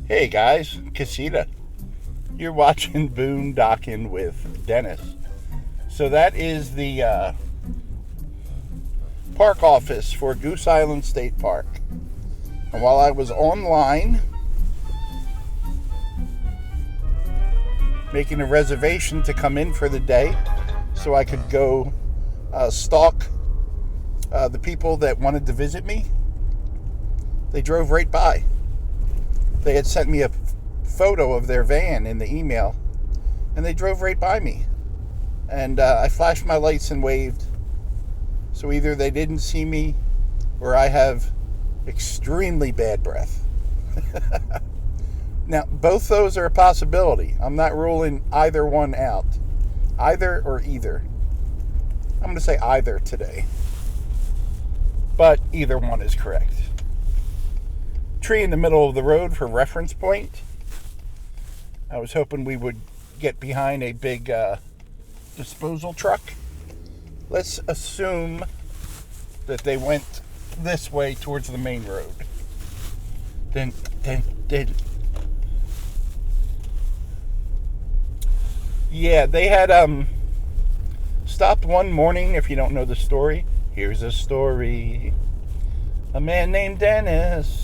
Hey guys, Casita. You're watching Boondocking with Dennis. So that is the park office for Goose Island State Park. And while I was online making a reservation to come in for the day so I could go stalk the people that wanted to visit me, they drove right by. They had sent me a photo of their van in the email, and they drove right by me. And I flashed my lights and waved. So either they didn't see me, or I have extremely bad breath. Now, both those are a possibility. I'm not ruling either one out. Either or either. I'm going to say either today. But either one is correct. Tree in the middle of the road for reference point. I was hoping we would get behind a big disposal truck. Let's assume that they went this way towards the main road. Then. Yeah, they had stopped one morning. If you don't know the story, here's a story. A man named Dennis,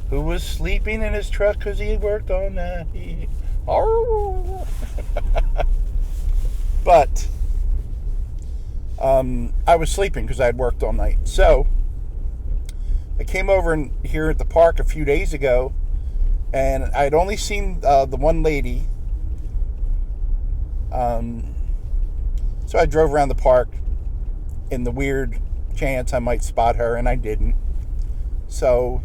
who was sleeping in his truck because he worked all night. Oh. But I was sleeping because I had worked all night. So I came over here at the park a few days ago, and I had only seen the one lady. So I drove around the park in the weird chance I might spot her, and I didn't. So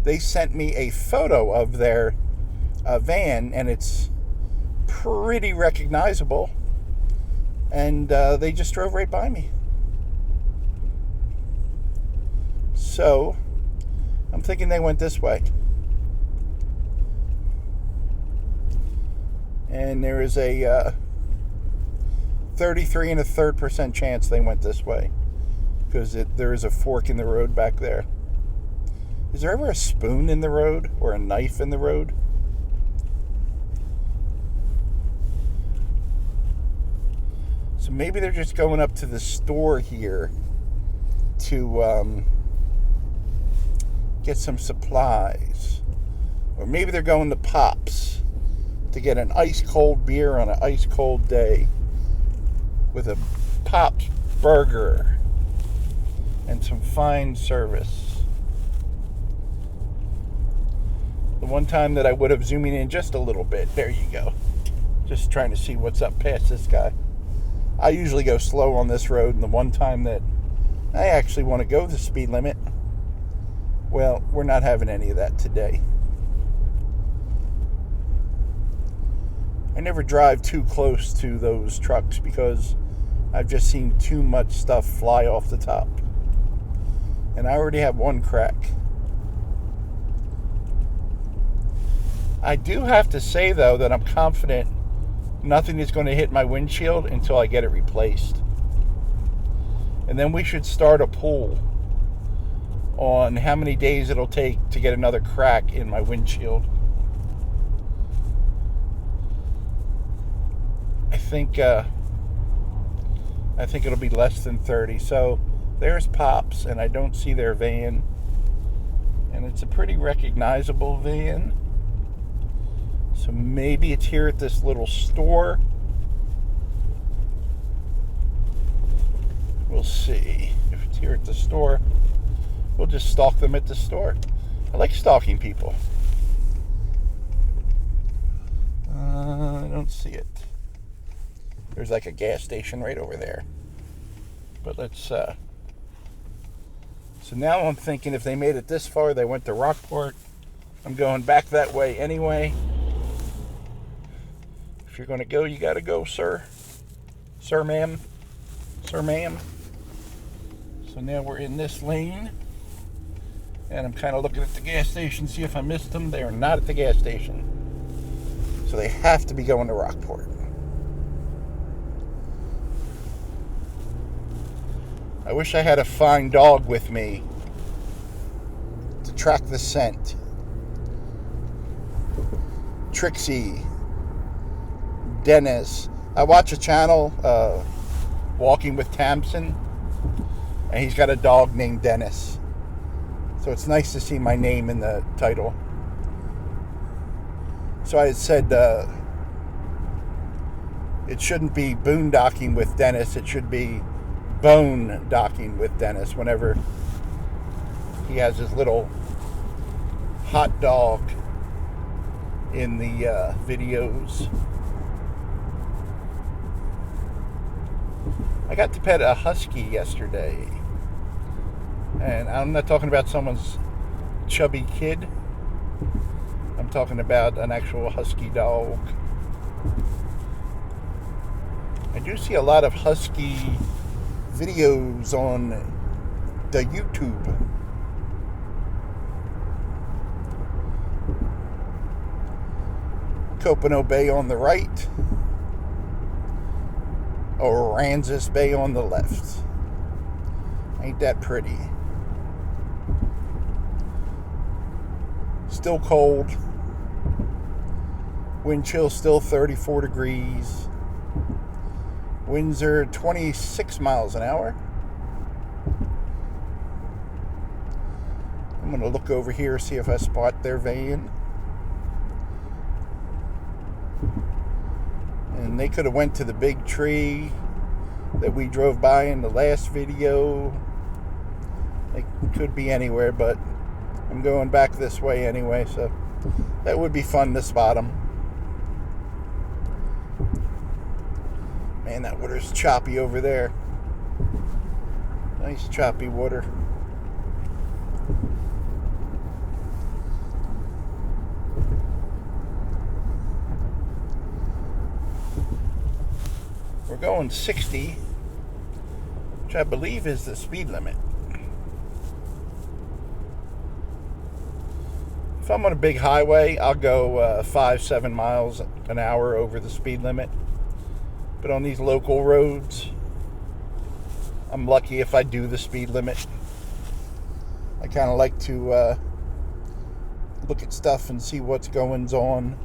they sent me a photo of their van, and it's pretty recognizable. And they just drove right by me. So I'm thinking they went this way. And there is a 33 1/3% chance they went this way, because there is a fork in the road back there. Is there ever a spoon in the road or a knife in the road? So maybe they're just going up to the store here to get some supplies. Or maybe they're going to Pops to get an ice cold beer on an ice cold day with a Pops burger and some fine service. The one time that I would have zooming in just a little bit. There you go. Just trying to see what's up past this guy. I usually go slow on this road, and the one time that I actually want to go the speed limit, well, we're not having any of that today. I never drive too close to those trucks because I've just seen too much stuff fly off the top. And I already have one crack. I do have to say, though, that I'm confident nothing is going to hit my windshield until I get it replaced. And then we should start a poll on how many days it'll take to get another crack in my windshield. I think it'll be less than 30. So there's Pops, and I don't see their van. And it's a pretty recognizable van. So maybe it's here at this little store. We'll see. If it's here at the store, we'll just stalk them at the store. I like stalking people. I don't see it. There's like a gas station right over there. But let's... So now I'm thinking if they made it this far, they went to Rockport. I'm going back that way anyway. If you're going to go, you got to go, sir. Sir, ma'am. Sir, ma'am. So now we're in this lane. And I'm kind of looking at the gas station, see if I missed them. They are not at the gas station. So they have to be going to Rockport. I wish I had a fine dog with me to track the scent. Trixie, Dennis. I watch a channel, Walking with Tamsin, and he's got a dog named Dennis. So it's nice to see my name in the title. So I said it shouldn't be Boondocking with Dennis. It should be Bone-docking with Dennis whenever he has his little hot dog in the videos. I got to pet a husky yesterday. And I'm not talking about someone's chubby kid. I'm talking about an actual husky dog. I do see a lot of husky videos on the YouTube. Copano Bay on the right, Aransas Bay on the left. Ain't that pretty? Still cold. Wind chill still 34 degrees. Winds are 26 miles an hour. I'm going to look over here, see if I spot their van. And they could have went to the big tree that we drove by in the last video. They could be anywhere, but I'm going back this way anyway, so that would be fun to spot them. Man, that water's choppy over there. Nice choppy water. We're going 60, which I believe is the speed limit. If I'm on a big highway, I'll go 5-7 miles an hour over the speed limit. But on these local roads, I'm lucky if I do the speed limit. I kind of like to look at stuff and see what's going on.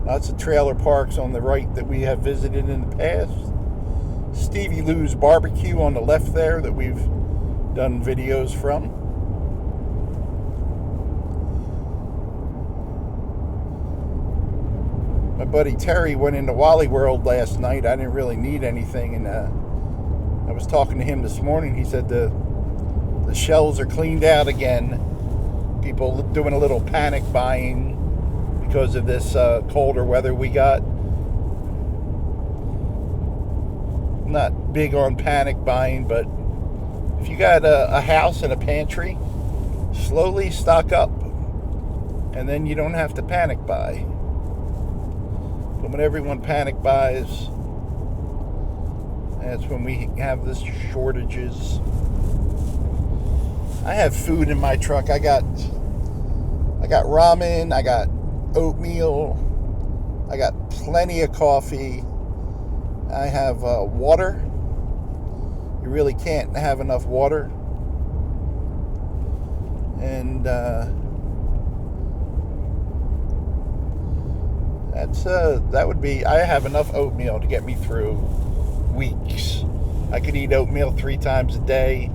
Lots of trailer parks on the right that we have visited in the past. Stevie Lou's Barbecue on the left there that we've done videos from. My buddy Terry went into Wally World last night. I didn't really need anything, and I was talking to him this morning. He said the shelves are cleaned out again. People doing a little panic buying because of this colder weather we got. Not big on panic buying, but if you got a house and a pantry, slowly stock up, and then you don't have to panic buy. But when everyone panic buys, that's when we have this shortages. I have food in my truck. I got ramen, I got oatmeal, I got plenty of coffee, I have water. You really can't have enough water. And that would be, I have enough oatmeal to get me through weeks. I could eat oatmeal 3 times a day,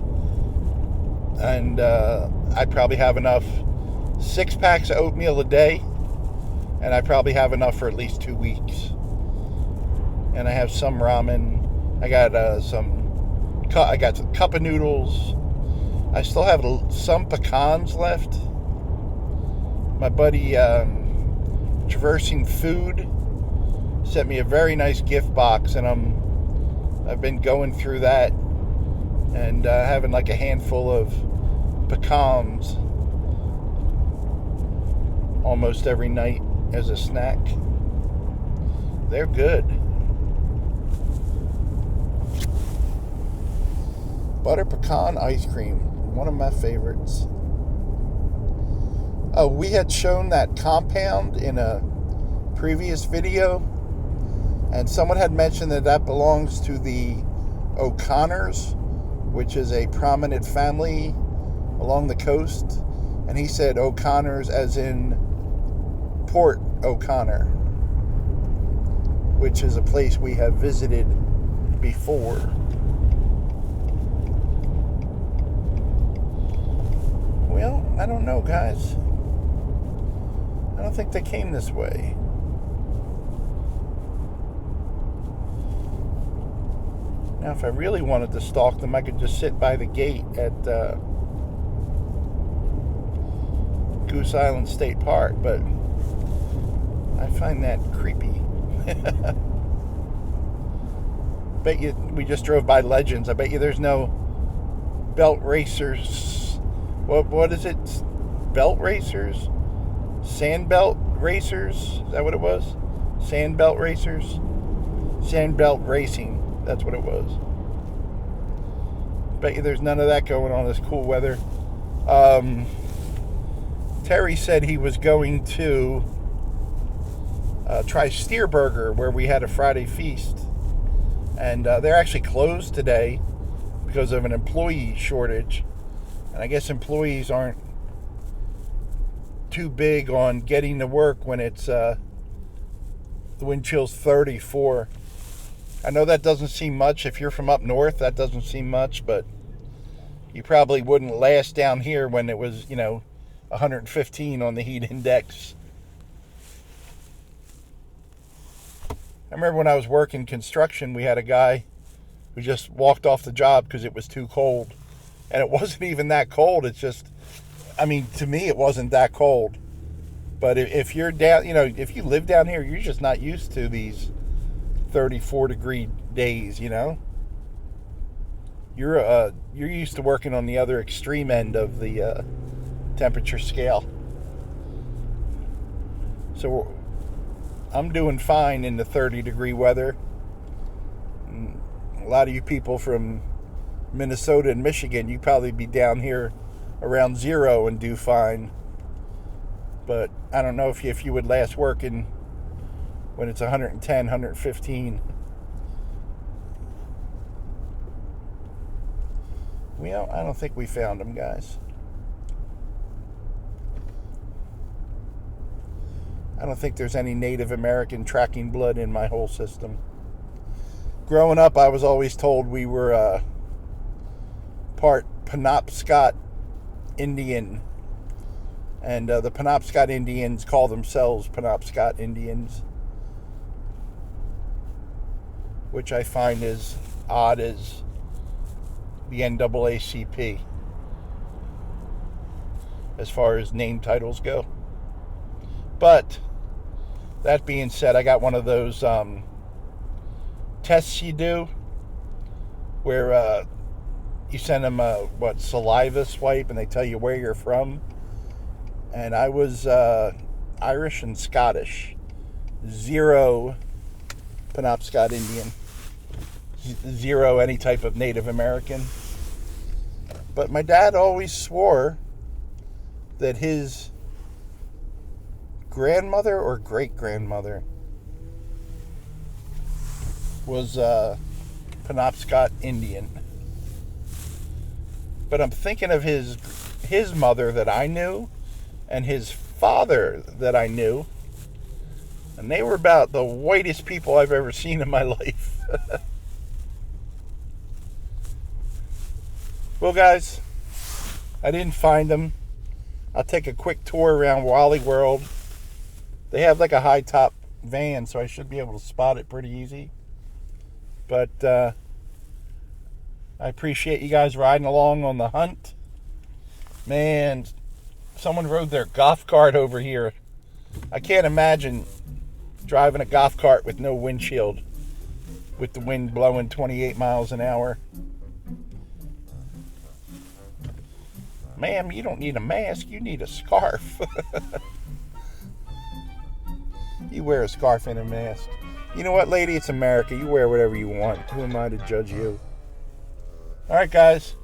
and I'd probably have enough 6 packs of oatmeal a day, and I probably have enough for at least 2 weeks. And I have some ramen. I got some cup of noodles. I still have some pecans left. My buddy Traversing Food sent me a very nice gift box, and I've been going through that and having like a handful of pecans almost every night as a snack. They're good. Butter pecan ice cream, one of my favorites. Oh, we had shown that compound in a previous video, and someone had mentioned that belongs to the O'Connors, which is a prominent family along the coast. And he said O'Connors as in Port O'Connor, which is a place we have visited before. Well, I don't know, guys. I don't think they came this way. Now, if I really wanted to stalk them, I could just sit by the gate at Goose Island State Park, but I find that creepy. Bet you we just drove by Legends. I bet you there's no belt racers. What is it? Belt racers? Sandbelt racers? Is that what it was? Sandbelt racers? Sandbelt racing. That's what it was. Bet you there's none of that going on this cool weather. Terry said he was going to try Steerburger, where we had a Friday feast. And they're actually closed today because of an employee shortage. And I guess employees aren't too big on getting to work when it's the wind chill's 34. I know that doesn't seem much. If you're from up north, that doesn't seem much, but you probably wouldn't last down here when it was, 115 on the heat index. I remember when I was working construction, we had a guy who just walked off the job because it was too cold. And it wasn't even that cold. It's just, to me, it wasn't that cold. But if you're down, if you live down here, you're just not used to these 34 degree days, You're used to working on the other extreme end of the temperature scale. So I'm doing fine in the 30 degree weather. A lot of you people from Minnesota and Michigan, you probably be down here around 0 and do fine. But I don't know if you would last working when it's 110, 115. Well, I don't think we found them, guys. I don't think there's any Native American tracking blood in my whole system. Growing up, I was always told we were part Penobscot Indian. And the Penobscot Indians call themselves Penobscot Indians, which I find as odd as the NAACP as far as name titles go. But that being said, I got one of those tests you do where you send them a saliva swipe and they tell you where you're from. And I was Irish and Scottish. 0 Penobscot Indian. 0 any type of Native American. But my dad always swore that his grandmother or great-grandmother was Penobscot Indian. But I'm thinking of his mother that I knew and his father that I knew, and they were about the whitest people I've ever seen in my life. Well, guys, I didn't find them. I'll take a quick tour around Wally World. They have like a high top van, so I should be able to spot it pretty easy. But I appreciate you guys riding along on the hunt. Man, someone rode their golf cart over here. I can't imagine driving a golf cart with no windshield, with the wind blowing 28 miles an hour. Ma'am, you don't need a mask, you need a scarf. You wear a scarf and a mask. You know what, lady? It's America. You wear whatever you want. Who am I to judge you? All right, guys.